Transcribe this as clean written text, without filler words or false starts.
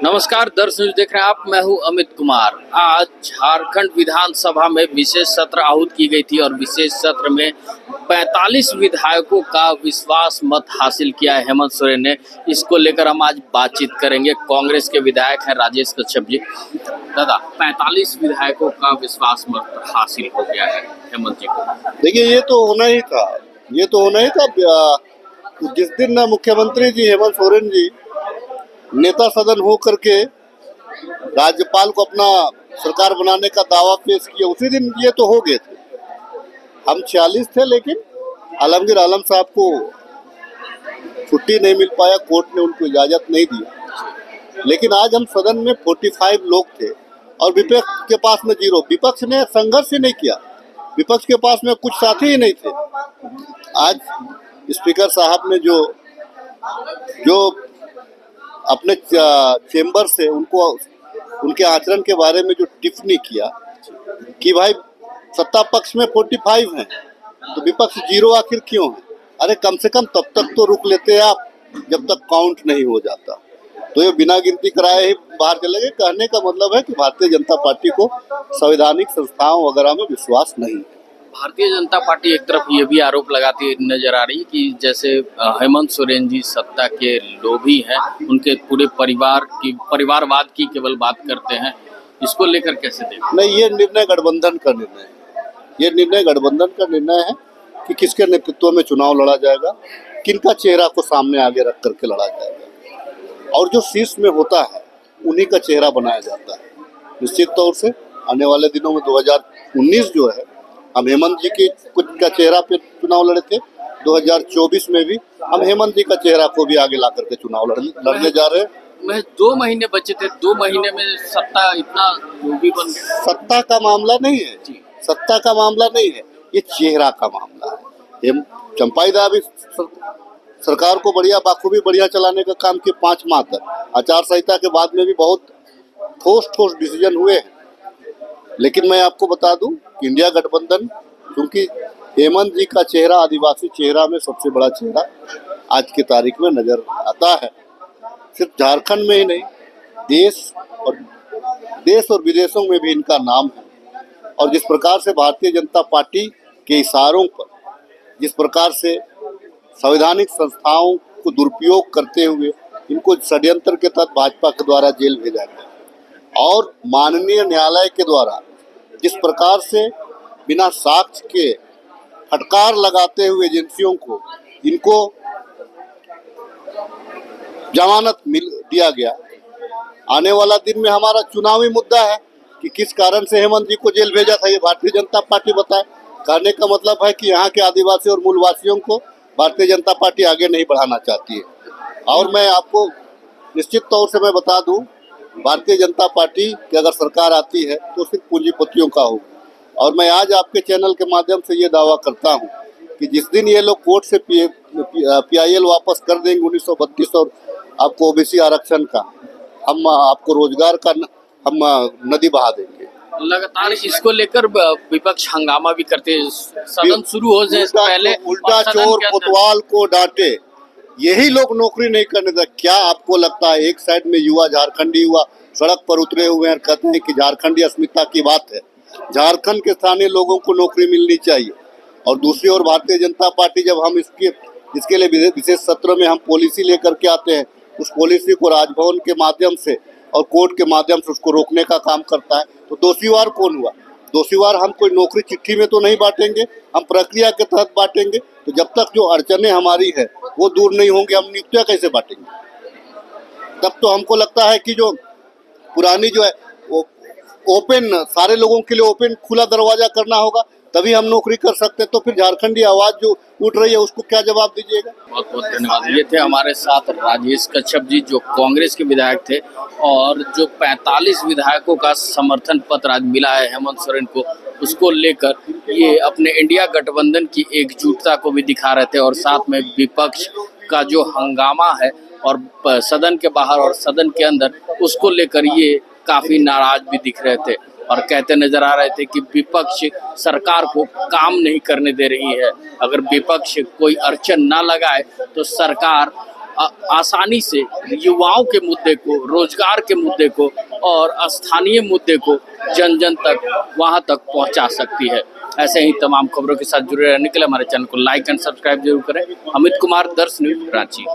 नमस्कार दर्शक देख रहे हैं आप। मैं हूं अमित कुमार। आज झारखंड विधानसभा में विशेष सत्र आहूत की गई थी और विशेष सत्र में 45 विधायकों का विश्वास मत हासिल किया है हेमंत सोरेन ने। इसको लेकर हम आज बातचीत करेंगे। कांग्रेस के विधायक हैं राजेश कश्यप जी। दादा, 45 विधायकों का विश्वास मत हासिल हो गया है हेमंत जी को। देखिए, ये तो होना ही था। जिस दिन मुख्यमंत्री जी हेमंत सोरेन जी नेता सदन हो करके राज्यपाल को अपना सरकार बनाने का दावा पेश किया, उसी दिन ये तो हो गए थे। हम 46 थे, लेकिन आलमगीर आलम साहब को छुट्टी नहीं मिल पाया, कोर्ट ने उनको इजाजत नहीं दिया। लेकिन आज हम सदन में 45 लोग थे और विपक्ष के पास में 0। विपक्ष ने संघर्ष ही नहीं किया, विपक्ष के पास में कुछ साथी ही नहीं थे। आज स्पीकर साहब ने जो अपने चेंबर से उनके आचरण के बारे में जो टिप्पणी किया कि भाई सत्ता पक्ष में 45 हैं तो विपक्ष 0 आखिर क्यों है। अरे कम से कम तब तक तो रुक लेते हैं आप जब तक काउंट नहीं हो जाता। तो ये बिना गिनती कराए ही बाहर चले गए। कहने का मतलब है कि भारतीय जनता पार्टी को संवैधानिक संस्थाओं वगैरह में विश्वास नहीं है। भारतीय जनता पार्टी एक तरफ ये भी आरोप लगाती नजर आ रही है कि जैसे हेमंत सोरेन जी सत्ता के लोभी हैं, उनके पूरे परिवारवाद की केवल बात करते हैं। इसको लेकर कैसे देखें? नहीं, ये निर्णय गठबंधन का निर्णय है। ये निर्णय गठबंधन का निर्णय है कि किसके नेतृत्व में चुनाव लड़ा जाएगा, किनका चेहरा को सामने आगे रख करके लड़ा जाएगा, और जो शीर्ष में होता है उन्हीं का चेहरा बनाया जाता है। निश्चित तौर से आने वाले दिनों में 2019 जो है, हम हेमंत जी के कुछ का चेहरा पे चुनाव लड़े थे। 2024 में भी हम हेमंत जी का चेहरा को भी आगे ला करके चुनाव लड़ने जा रहे हैं। मैं 2 महीने बचे थे, 2 महीने में सत्ता इतना लोभी बन गया। सत्ता का मामला नहीं है जी, सत्ता का मामला नहीं है, ये चेहरा का मामला है। चंपाईदा भी सरकार को बाखूबी बढ़िया चलाने का काम किया 5 माह तक। आचार संहिता के बाद में भी बहुत ठोस डिसीजन हुए हैं। लेकिन मैं आपको बता दूं कि इंडिया गठबंधन, क्योंकि हेमंत जी का चेहरा आदिवासी चेहरा में सबसे बड़ा चेहरा आज की तारीख में नजर आता है। सिर्फ झारखंड में ही नहीं, देश और विदेशों में भी इनका नाम है। और जिस प्रकार से भारतीय जनता पार्टी के इशारों पर, जिस प्रकार से संवैधानिक संस्थाओं को दुरुपयोग करते हुए इनको षड्यंत्र के तहत भाजपा के द्वारा जेल भेजा गया, और माननीय न्यायालय के द्वारा जिस प्रकार से बिना साक्ष्य के फटकार लगाते हुए एजेंसियों को इनको जमानत दिया गया। आने वाला दिन में हमारा चुनावी मुद्दा है कि किस कारण से हेमंत जी को जेल भेजा था, ये भारतीय जनता पार्टी बताए। कहने का मतलब है कि यहाँ के आदिवासी और मूलवासियों को भारतीय जनता पार्टी आगे नहीं बढ़ाना चाहती है। और मैं आपको निश्चित तौर से मैं बता दूं, भारतीय जनता पार्टी की अगर सरकार आती है तो सिर्फ पूंजीपतियों का होगा। और मैं आज आपके चैनल के माध्यम से ये दावा करता हूं कि जिस दिन ये लोग कोर्ट से PIL वापस कर देंगे 1932 और आपको OBC आरक्षण का, हम आपको रोजगार का हम नदी बहा देंगे। लगातार इसको लेकर विपक्ष हंगामा भी करते हैं। सदन शुरू हो जाए पहले उल्टा चोर कोतवाल को डांटे, यही लोग नौकरी नहीं करने देते। क्या आपको लगता है एक साइड में झारखंडी युवा सड़क पर उतरे हुए हैं, कहते हैं कि झारखंडी अस्मिता की बात है, झारखंड के स्थानीय लोगों को नौकरी मिलनी चाहिए, और दूसरी ओर भारतीय जनता पार्टी जब हम इसके लिए विशेष सत्र में हम पॉलिसी लेकर के आते हैं, उस पॉलिसी को राजभवन के माध्यम से और कोर्ट के माध्यम से उसको रोकने का काम करता है। तो दोषीवार कौन हुआ? दोषीवार हम कोई नौकरी चिट्ठी में तो नहीं बांटेंगे, हम प्रक्रिया के तहत बांटेंगे। तो जब तक जो अड़चने हमारी है वो दूर नहीं होंगे, हम नियुक्तियां कैसे बांटेंगे? तब तो हमको लगता है कि जो पुरानी जो है वो ओपन, सारे लोगों के लिए ओपन खुला दरवाजा करना होगा, तभी हम नौकरी कर सकते हैं। तो फिर झारखंडी आवाज जो उठ रही है उसको क्या जवाब दीजिएगा? बहुत बहुत धन्यवाद। ये थे हमारे साथ राजेश कश्यप जी, जो कांग्रेस के विधायक थे, और जो 45 विधायकों का समर्थन पत्र आज मिला है हेमंत सोरेन को, उसको लेकर ये अपने इंडिया गठबंधन की एकजुटता को भी दिखा रहे थे। और साथ में विपक्ष का जो हंगामा है और सदन के बाहर और सदन के अंदर, उसको लेकर ये काफी नाराज भी दिख रहे थे और कहते नजर आ रहे थे कि विपक्ष सरकार को काम नहीं करने दे रही है। अगर विपक्ष कोई अड़चन ना लगाए तो सरकार आसानी से युवाओं के मुद्दे को, रोजगार के मुद्दे को और स्थानीय मुद्दे को जन जन तक वहां तक पहुंचा सकती है। ऐसे ही तमाम खबरों के साथ जुड़े रहने के लिए हमारे चैनल को लाइक एंड सब्सक्राइब जरूर करें। अमित कुमार, दर्श न्यूज, रांची।